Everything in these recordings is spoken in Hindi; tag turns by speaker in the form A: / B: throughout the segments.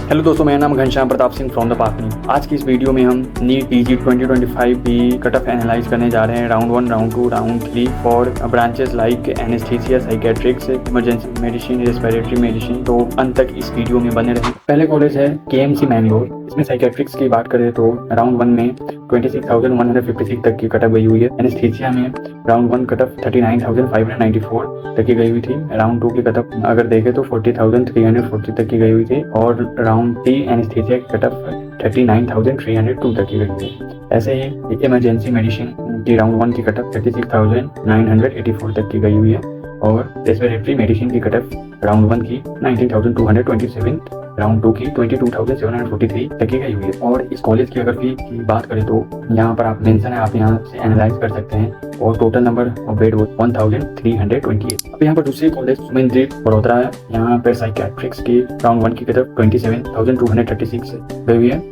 A: हेलो दोस्तों, मेरा नाम घनश्याम प्रताप सिंह फ्रॉम द पार्टनी। आज की इस वीडियो में हम नीट पीजी 2025 की कट ऑफ एनालाइज करने जा रहे हैं। Round 1, round 2, round 3 for branches like anaesthesia, psychiatrics, emergency medicine, respiratory medicine. तो अंत तक इस वीडियो में बने रहें। पहले कॉलेज है KMC मैंगलोर। इसमें साइकेट्रिक्स की बात करें तो राउंड 1 में 26,156 तक की कट ऑफ गई हुई है। एनेस्थीसिया में राउंड 1 कट ऑफ 39,594 तक की गई हुई थी। राउंड 2 की कट ऑफ अगर देखें तो 40,340 तक की गई हुई थी और राउंड 3 एनेस्थीसिया की कट ऑफ 39,302 तक की गई हुई है। ऐसे ही इमरजेंसी मेडिसिन की राउंड 1 की कट ऑफ 36,984 तक की गई हुई है और रेस्पिरेटरी मेडिसिन की कट ऑफ राउंड 1 की 19,227, राउंड 2 की 22,743 तक की गई हुई है। और इस कॉलेज की अगर फी की बात करें तो यहाँ पर आप मेंशन है, आप यहाँ से एनालाइज कर सकते हैं और टोटल नंबर ऑफ बेड 1328। अब यहाँ पर दूसरी कॉलेज सुमेंद्रीप बड़ोदरा है। यहाँ पर साइकेट्रिक्स की राउंड 1 की कटअप 27,236 गई हुई है।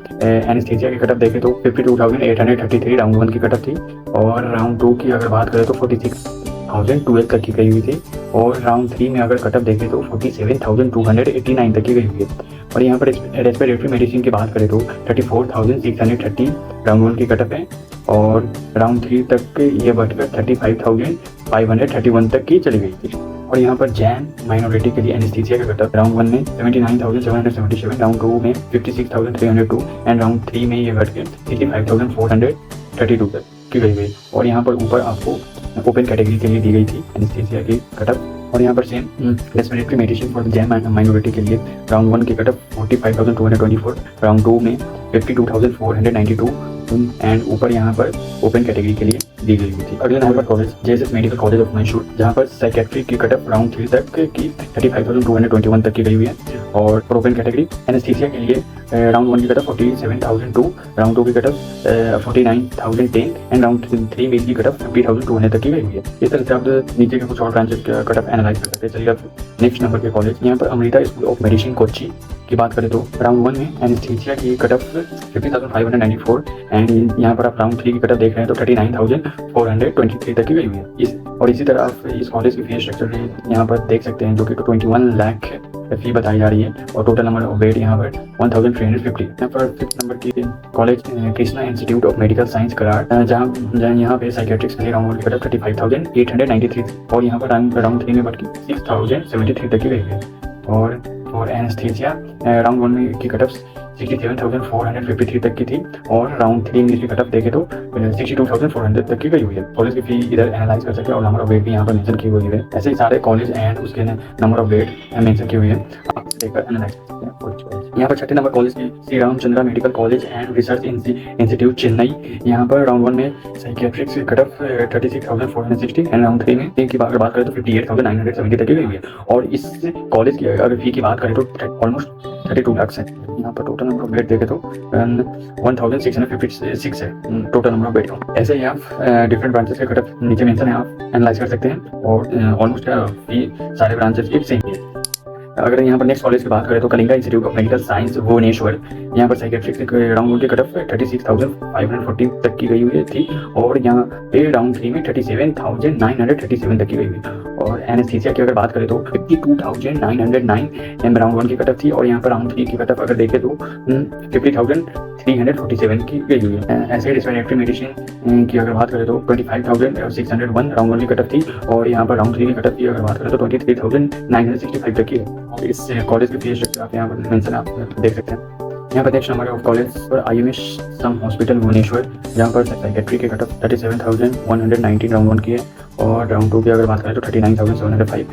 A: एनेस्थीसिया की कटअप देखें तो 52,833 राउंड 1 की कटअप थी और राउंड 2 की अगर बात करें तो 46,012 तक की गई हुई थी और राउंड 3 में अगर कटअप देखें तो 47,289 तक की गई हुई है। और यहाँ पर रेस्पिरेटरी मेडिसिन की बात करें तो 34,630 राउंड 1 की कटअप है और राउंड 3 तक ये बढ़कर 35,531 तक की चली गई थी। और यहाँ पर जैन माइनॉरिटी के लिए एनेस्थीसिया का कटअप राउंड 1 में 79,777, राउंड 2 में 56,302 एंड राउंड 3 में ये बढ़कर 65,432 तक की गई हुई। और यहाँ पर ऊपर आपको ओपन कैटेगरी के लिए दी गई थी एनेस्थीसिया की कटअप। और यहाँ पर same respiratory medicine for Jain minority के लिए राउंड 1 की कटअप 45,224, राउंड 2 में 52,492 एंड ऊपर यहाँ पर ओपन कैटेगरी के लिए दी गई हुई थी। अगले नंबर पर college JSS medical college of Mysore, जहाँ पर साइकेट्री की कटअप राउंड 3 तक की 35,221 तक की गई हुई है और ओपन कैटेगरी एनेस्थीसिया के लिए राउंड 1 की कटअप 47,002, राउंड 2 की कटअप 49,010 एंड राउंड 3 में की कटअप 50,200 तक की गई हुई है। इस तरह से आप नीचे के कुछ और ब्रांचेस का कटअप एनालाइज कर सकते हैं। चलिए आप नेक्स्ट नंबर के कॉलेज, यहाँ पर Amrita school of medicine Kochi की बात करें तो राउंड 1 में एनेस्थीसिया की कटअप 50,594 एंड यहाँ पर आप राउंड 3 की कटअप देख रहे हैं तो 39,423 तक की गई हुई है। और इसी तरह आप इस कॉलेज की फीस स्ट्रक्चर यहाँ पर देख सकते हैं जो कि 21 लाख फी बताई जा रही है और टोटल नंबर ऑफ बेड यहाँ पर 1,350। यहाँ पर 5th नंबर की college Krishna institute of medical science Karad, जहाँ यहाँ पे साइकेट्रिक्स के लिए राउंड 1 की कटअप 35,893 और यहाँ पर राउंड 3 में बढ़ के 6,073 तक की गई है। और एनेस्थीसिया राउंड 1 की कटअप 67,453 तक की थी और राउंड 3 में इसकी कटअप देखे तो 62,400 तक की गई हुई है। कॉलेज की फी इधर एनालाइज कर सकते हैं और नंबर ऑफ बेड भी यहाँ पर मेंशन की हुई है। ऐसे ही सारे कॉलेज एंड उसके नंबर ऑफ बेड मेंशन की हुई है, आप देखकर एनालाइज कर सकते हैं। यहाँ पर 6th नंबर कॉलेज की Shri Ramchandra medical college and research institute Chennai, यहाँ पर राउंड 1 में साइकेट्रिक्स की कटअप 36,460 एंड राउंड 3 में की बात करें तो 58,970 तक की गई हुई है। और इस कॉलेज की अगर फी की बात करें तो ऑलमोस्ट 32 लाख है। यहाँ पर टोटल नंबर ऑफ बेड देखे तो 1,656 है टोटल नंबर ऑफ बेड। ऐसे ही आप डिफरेंट ब्रांचेस के कटअप नीचे मेंशन है, आप एनालाइज कर सकते हैं और ऑलमोस्ट फी सारे ब्रांचेस की सेम है। अगर यहाँ पर नेक्स्ट कॉलेज की बात करें तो Kalinga institute of medical science Bhubaneswar, यहाँ पर साइकेट्रिक्स राउंड 1 की कटअप 36,540 तक की गई हुई थी और यहाँ पे राउंड 3 में 37,937 तक की गई हुई। और एनेस्थीसिया की अगर बात करें तो 52,909 राउंड 1 की कटअप थी और यहाँ पर राउंड 3 की कटअप अगर देखें तो 50,347 की गई हुई है। ऐसे रेस्पिरेटरी मेडिसिन की अगर बात करें तो 25,601 राउंड 1 की कटअप थी और यहाँ पर राउंड 3 की कटअप की अगर बात करें तो 23,965 तक की है। और इस कॉलेज की फीस स्ट्रक्चर आप यहाँ पर मेंशन आप देख सकते हैं। यहाँ पर नेक्स्ट नंबर ऑफ कॉलेज पर IMS सम हॉस्पिटल भुवनेश्वर, जहाँ पर साइकेट्री के कटअप 37,119 राउंड 1 की है और राउंड 2 की अगर बात करें तो 39,705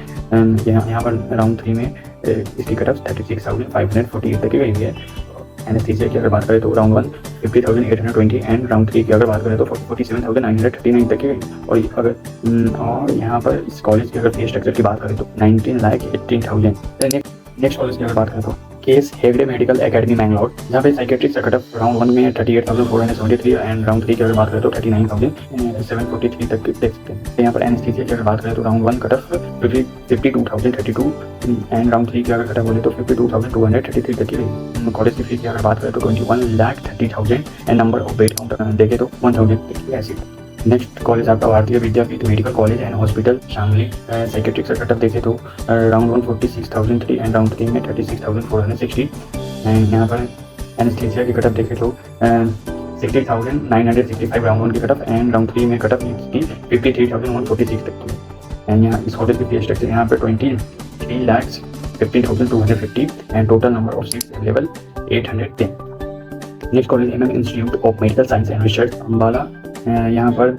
A: यहाँ पर राउंड 3 में इसकी कटअप 36,548 तक की गई हुई है। एनेस्थीसिया की अगर बात करें तो राउंड 1 50,820 एंड राउंड 3 की अगर बात करें तो 47,939 तक की गई। और यहाँ पर इस कॉलेज की अगर फीस स्ट्रक्चर की बात करें तो 19,18,000। नेक्स्ट कॉलेज की अगर बात करें तो case Hegde medical academy Mangalore, जहाँ पे साइकेट्रिक्स का कटअप राउंड 1 में 38,473 एंड राउंड 3 की अगर बात करें तो 39,743 तक देख सकते हैं। यहाँ पर एनेस्थीसिया की अगर बात करें तो राउंड 1 कटअप 52,032 एंड राउंड 3 की अगर कटअप बोले तो 52,233 तक की गई। कॉलेज की फी की अगर बात करें तो 21,30,000 and number of bed count देखे तो 1,000 ऐसी। नेक्स्ट कॉलेज आपका Bharati Vidyapeeth medical college and hospital Shamli, psychiatrics का कटअप देखे तो राउंड 1 46,003 एंड राउंड 3 में 36,460 एंड यहाँ पर एनेस्थीसिया की कटअप देखें तो 60,965 राउंड 1 की कटअप एंड राउंड 3 में कटअप 53,146 तक की। एंड यहाँ इस कॉलेज की फीस स्ट्रक्चर यहाँ पर 23,15,250 and total number of seats available 810। Next college MM institute of medical science and research Ambala. यहाँ पर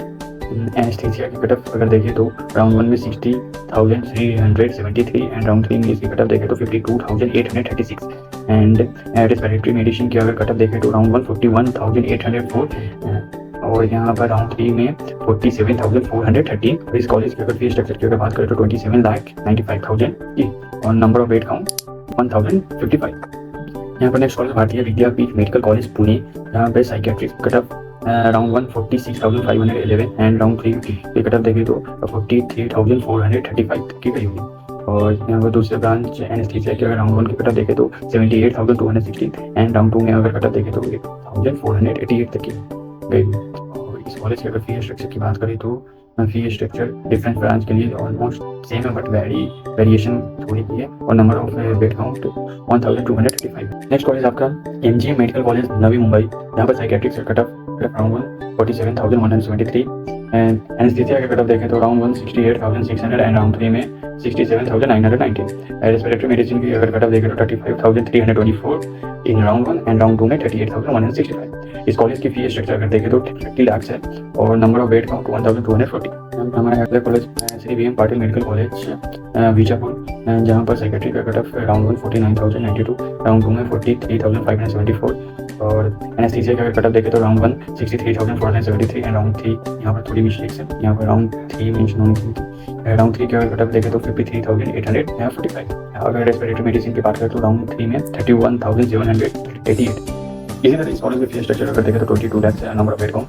A: एनेस्थीसिया की कटअप अगर देखें तो राउंड 1 में 60,373 एंड राउंड 3 में इसकी कटअप देखें तो 52,836 एंड रेस्पिरेटरी मेडिसिन की अगर कटअप देखें तो राउंड 1 41,804 और यहाँ पर राउंड 3 में 47,413। इस कॉलेज की अगर फीस स्ट्रक्चर की अगर बात करें तो 27,95,000 की और नंबर ऑफ बेड काउंट 1,055। यहाँ पर नेक्स्ट कॉलेज भारतीय विद्यापीठ मेडिकल कॉलेज पुणे। यहाँ पे psychiatric cutoff round 1 46,511 and round 3 की कटअप देखें तो 43,435 की गई होगी। और यहाँ पर दूसरे ब्रांच एनेस्थीसिया की अगर राउंड 1 की कटअप देखें तो 78,216 एंड राउंड 2 में अगर कटअप देखें तो 1,488 तक की गई। और इस कॉलेज की अगर फी स्ट्रक्चर की बात करें तो फी स्ट्रक्चर डिफरेंट ब्रांच के लिए ऑलमोस्ट सेम है बट वेरिएशन थोड़ी की है और number of bed count 1,235। Next college आपका MGM medical college Navi Mumbai. यहाँ पर साइकेट्रिक से कटअप राउंड 1 47,173 एंड एनेस्थीसिया का कटअप देखें तो राउंड 1 68,600 एंड राउंड 3 में 67,919। रेस्पिरेटरी मेडिसिन की अगर कटअप देखें तो 35,324 इन राउंड 1 एंड राउंड 2 में 38,165। इस कॉलेज की फी स्ट्रक्चर अगर देखें तो 30 लाख है और नंबर ऑफ बेड काउंट 1,240। हमारा अगला college Shri VM Patil medical college Bijapur. जहाँ पर सेक्रेटरी का कटअप राउंड 1 49,092 राउंड 2 में 43,574 और एनेस्थीसिया का कटअप देखें तो राउंड 1 63,473 एंड राउंड 3 यहाँ पर थोड़ी मिस्टेक्स है। यहाँ पर राउंड 3 मेंशन होनी चाहिए। राउंड 3 का कटअप देखें तो 53,845। अगर रेस्पिरेटरी मेडिसिन की बात करें तो राउंड 3 में 31,788। इसी तरह इस कॉलेज के फीस स्ट्रक्चर अगर देखें तो 22 लाख है number of bed count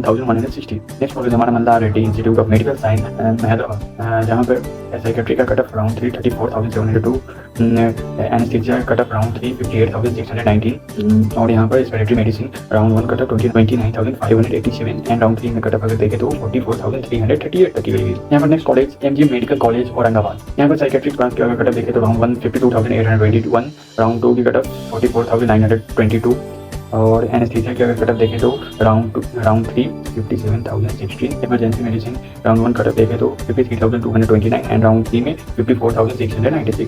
A: 1,160। Next college हमारा Malla Reddy institute of medical science Hyderabad. जहाँ पर साइकेट्री का कटअप राउंड 3 34,702 एनेस्थीसिया का कटअप राउंड 3 58,619 और यहाँ पर respiratory medicine round 1 cutoff 29,587 and round 3 में कटअप अगर देखें तो 44,338 तक की गई है। यहाँ पर next college MGM medical college Aurangabad. यहाँ पर साइकेट्रिक ब्रांच की अगर कटअप देखें तो राउंड 1 52,821 राउंड 2 की कटअप 44,922 और एनेस्थीसिया की अगर कटअप देखें तो round 3 57,016। Emergency medicine round 1 cutoff देखें तो 53,229 एंड राउंड 3 में 54,696।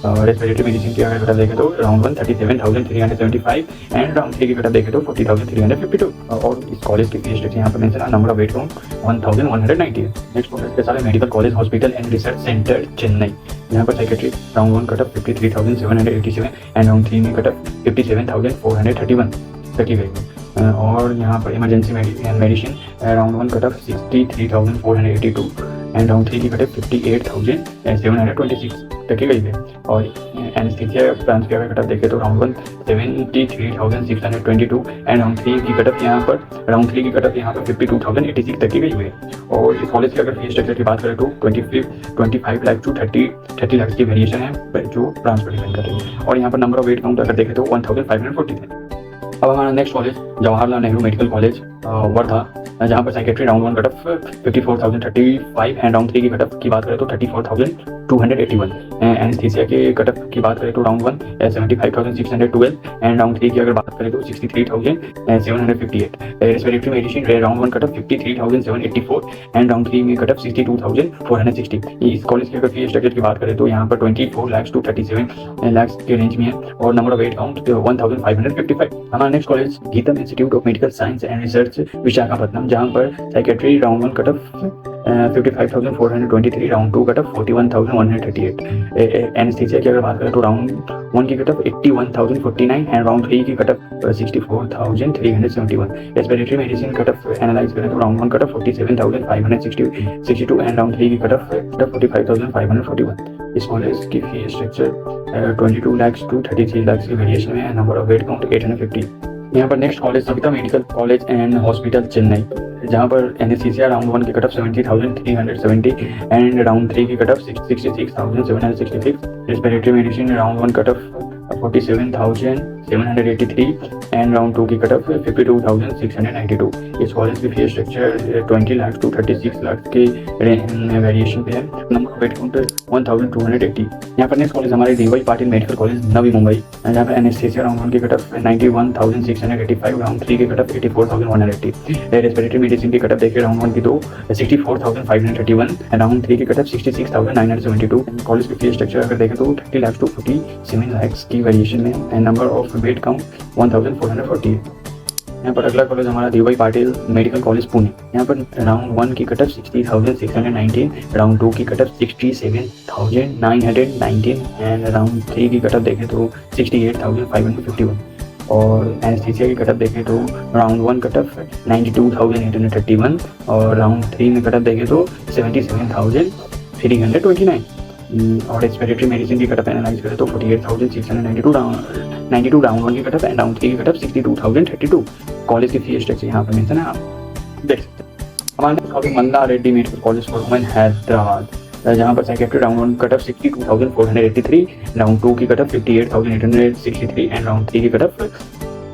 A: रेस्पिरेटरी मेडिसिन की अगर कटअप देखें तो राउंड 1 37,375 एंड राउंड 3 की कटअप देखें तो 40,352। और इस कॉलेज की फीस स्ट्रक्चर यहाँ पर मेंशन है। नंबर ऑफ बेड काउंट 1,190 है। नेक्स्ट कॉलेज के साथ medical college hospital and research centre Chennai. यहाँ पर psychiatry round 1 cutoff 53,787 round round 3 में कटअप 57,431 तक की गई है। और यहाँ पर emergency medicine round 1 cutoff 63,482 and round 3 की कटअप 58,726 तक की गई है। और एनेस्थीसिया ब्रांच की अगर कटअप देखें तो राउंड 1 73,622 एंड राउंड 3 की कटअप यहाँ पर 52,086 तक की गई हुई है। और इस कॉलेज की अगर फीस स्ट्रक्चर की बात करें तो 25 लाख टू 30 लाख की वेरिएशन है जो ब्रांच पर डिपेंड कर रही है। और यहाँ पर नंबर ऑफ बेड काउंट अगर देखें तो 1,540 थे। अब हमारा next college Jawaharlal Nehru medical college Wardha. जहाँ पर psychiatry round 1 cutoff 54,035 and round 3 की कटअप की बात करें तो 34,281। एनेस्थीसिया के कटअप की बात करें तो राउंड 1 75,612 एंड राउंड 3 की अगर बात करें तो 63,758। Respiratory medicine round 1 cutoff 53,784 and round 3 में कटअप 62,460। इस कॉलेज की अगर फीस स्ट्रक्चर की बात करें तो यहाँ पर 24 लाख टू 37 लाख के रेंज में है और नंबर ऑफ बेड काउंट 1,555। हमारा next college Gitam institute of medical science and research Visakhapatnam. जहाँ पर psychiatry round 1 cutoff 55,423 round 2 cutoff 41,138। Anaesthesia की अगर बात करें तो राउंड 1 की कटअप 81,049 एंड राउंड 3 की cutoff 64,371। Respiratory medicine cutoff analyse करें तो राउंड 1 कटअप 47,562 एंड राउंड 3 की कटअप 45,541। इस कॉलेज की fees structure 22 lakh to 33 lakh की वेरिएशन में है। Number of bed count 850। यहाँ पर next college Savitha medical college and hospital Chennai. जहाँ पर एनेस्थीसिया राउंड 1 की कटअप 70,370 एंड राउंड 3 की cutoff 66,766। Respiratory medicine round 1 cutoff 47,783 and round 2 की कट ऑफ 52,692। इस कॉलेज की fees structure 20 lakh to 36 lakh के वेरिएशन पे है। Number of bed count 1280। यहाँ पर नेक्स्ट कॉलेज हमारे DY Patil medical college Navi Mumbai, जहाँ पर एनेस्थीसिया राउंड 1 की कट ऑफ 91,685, राउंड 3 की कट ऑफ 84,180। रेस्पिरेटरी मेडिसिन की कट ऑफ देखिए राउंड 1 की तो 64,531, राउंड 3 की कट ऑफ 66,972। कॉलेज की फीस स्ट्रक्चर अगर देखें तो 30 लाख टू 47 लाख की वेरिएशन में and number of bed count 1440। यहाँ पर अगला कॉलेज हमारा DY Patil medical college Pune, यहाँ पर राउंड 1 की कट ऑफ 60,619, राउंड 2 की कट ऑफ 67,919 एंड राउंड 3 की कट ऑफ देखें तो 68,551 और एनेस्थीसिया की कट ऑफ देखें तो राउंड 1 कट ऑफ 92,831 और राउंड 3 में कट ऑफ देखें तो 77,329 और रेस्पिरेटरी मेडिसिन की कट ऑफ एनालाइज करें तो 48,692 राउंड 1 की कट ऑफ एंड राउंड 3 की कट ऑफ 62,032। कॉलेज की फीस स्ट्रक्चर यहाँ पर मेंशन है, आप देख सकते हैं। हमारे college Malla Reddy medical college for women Hyderabad, जहाँ पर psychiatry round 1 cut off 62,483, round 2 की कट ऑफ 58,863 एंड राउंड 3 की कट ऑफ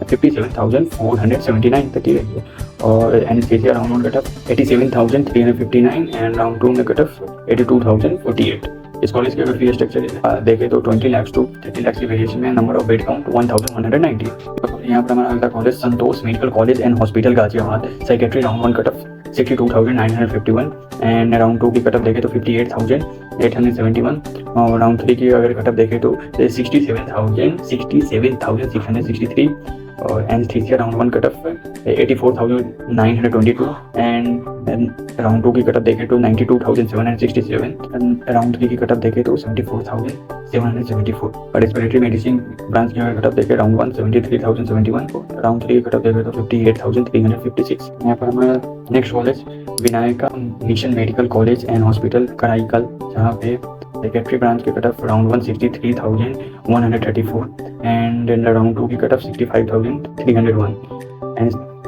A: 57,479 तक की रही है और anaesthesia round 1 cut off 87,359 and round 2 में कट ऑफ 82,048। इस कॉलेज की अगर फीस स्ट्रक्चर देखें तो 20 लाख टू 30 लाख की वेरिएशन में नंबर ऑफ बेड काउंट 1,190। यहाँ पर हमारा अगला college Santosh medical college and hospital Ghaziabad, psychiatry round 1 cut off 62,951 and round 2 की कट ऑफ देखें तो 58,871 और राउंड 3 की अगर कट ऑफ देखें तो 67,663 और anaesthesia round 1 cut off 84,922 and round 2 की कट ऑफ देखें तो 92,767 एंड राउंड 3 की कट ऑफ देखें तो 74,774 और रेस्पिरेटरी मेडिसिन ब्रांच की अगर कट ऑफ देखें राउंड 1 73,071 राउंड 3 की कट ऑफ देखें तो 58,356। यहाँ पर हमारा next college Vinayaka mission medical college and hospital Karaikal, जहाँ पे सेक्रेटरी ब्रांच की cut of round 1 63,134 and round 2 की कट ऑफ 65,301।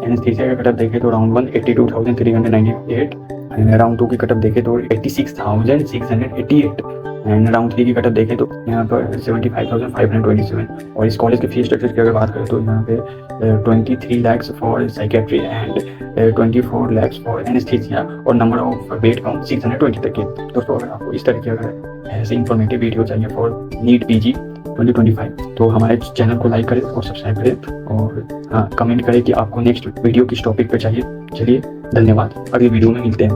A: एनेस्थीसिया का कट ऑफ देखें तो राउंड 1 82,398 एंड राउंड 2 की कट ऑफ देखें तो 86,688 एंड राउंड 3 की कट ऑफ देखें तो यहाँ पर 75,527। और इस कॉलेज के फीस स्ट्रक्चर की अगर बात करें तो यहाँ पे 23 lakhs for psychiatry and 24 lakhs for anaesthesia और नंबर ऑफ बेड काउंट 620 तक के। दोस्तों अगर आपको इस तरीके अगर ऐसे इंफॉर्मेटिव वीडियो चाहिए फॉर नीट PG 2025 तो हमारे चैनल को लाइक करें और सब्सक्राइब करें और हाँ कमेंट करें कि आपको नेक्स्ट वीडियो किस टॉपिक पर चाहिए। चलिए धन्यवाद, अगली वीडियो में मिलते हैं।